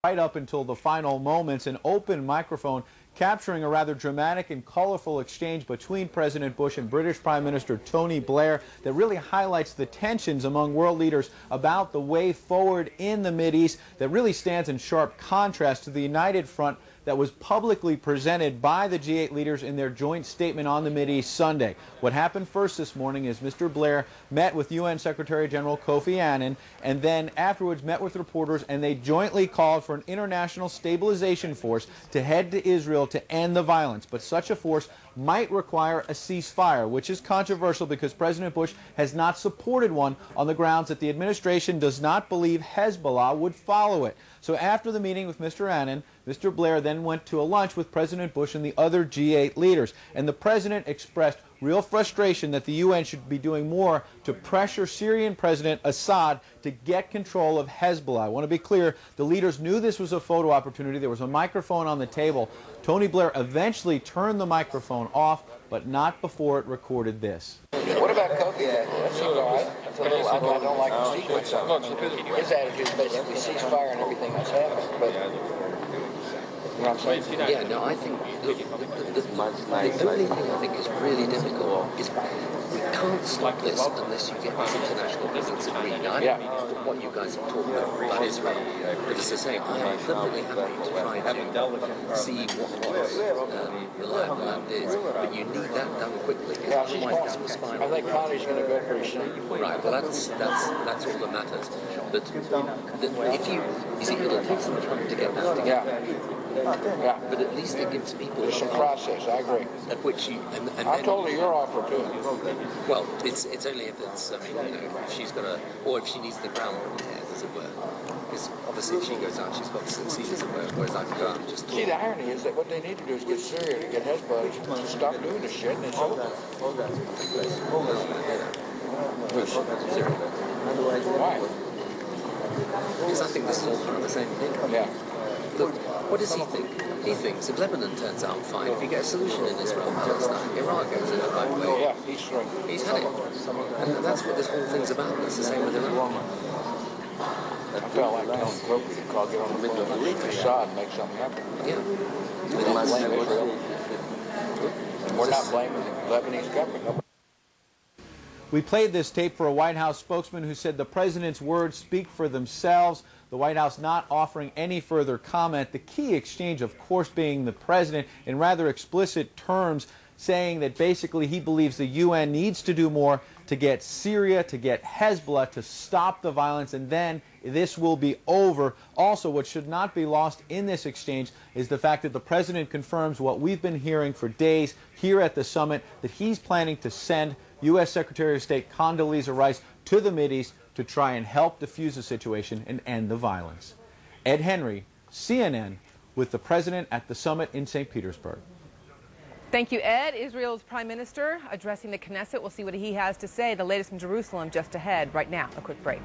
right up until the final moments, an open microphone capturing a rather dramatic and colorful exchange between President Bush and British Prime Minister Tony Blair that really highlights the tensions among world leaders about the way forward in the Mideast, that really stands in sharp contrast to the united front that was publicly presented by the G8 leaders in their joint statement on the Mideast Sunday. What happened first this morning is Mr. Blair met with UN Secretary General Kofi Annan and then afterwards met with reporters, and they jointly called for an international stabilization force to head to Israel to end the violence. But such a force might require a ceasefire, which is controversial because President Bush has not supported one on the grounds that the administration does not believe Hezbollah would follow it. So after the meeting with Mr. Annan, Mr. Blair then went to a lunch with President Bush and the other G8 leaders. And the president expressed real frustration that the UN should be doing more to pressure Syrian President Assad to get control of Hezbollah. I want to be clear, the leaders knew this was a photo opportunity. There was a microphone on the table. Tony Blair eventually turned the microphone off, but not before it recorded this. What about Kofi? That seems all right. I don't like the sequence of it. His attitude is basically ceasefire and everything that's happened. But you know what I'm saying? Yeah, no, I think the only thing I think is really difficult is we can't stop this unless you get this international business agreed. Now, I don't mean what you guys have talked about Israel, but as I say, I am perfectly happy to try to see what the lie of the land is, but you need that done quickly, because otherwise this will spiral. I think Connie's going to go pretty soon. Right, well that's all that matters. But if you see, it'll take some time to get that together. Yeah, but at least it gives people there's some process. I agree. At which you and I told her your offer too. Well, it's only if it's if she's got or if she needs the ground prepared, as it were. Because obviously if she goes out, she's got to succeed, as it were. Whereas I can go out and just talk. See, the irony is that what they need to do is get Syria to get Hezbollah to stop doing this shit, and it's over. Why? Because I think this is all part of the same thing. Yeah. Look, what does he think? He thinks if Lebanon turns out fine, if you get a solution in Israel and Palestine, Iraq goes in the right way. Yeah, he's through. He's had it. And that's what this whole thing's about. It's the same with Iran. I felt like telling Kofi to call, get on the phone with Assad and make something happen. Yeah. We don't blame Israel. We're not blaming the Lebanese government. We played this tape for a White House spokesman who said the president's words speak for themselves. The White House not offering any further comment. The key exchange, of course, being the president in rather explicit terms saying that basically he believes the UN needs to do more to get Syria, to get Hezbollah, to stop the violence, and then this will be over. Also, what should not be lost in this exchange is the fact that the president confirms what we've been hearing for days here at the summit, that he's planning to send U.S. Secretary of State Condoleezza Rice to the Mideast to try and help defuse the situation and end the violence. Ed Henry, CNN, with the president at the summit in St. Petersburg. Thank you, Ed. Israel's Prime Minister addressing the Knesset. We'll see what he has to say. The latest from Jerusalem just ahead. Right now, a quick break.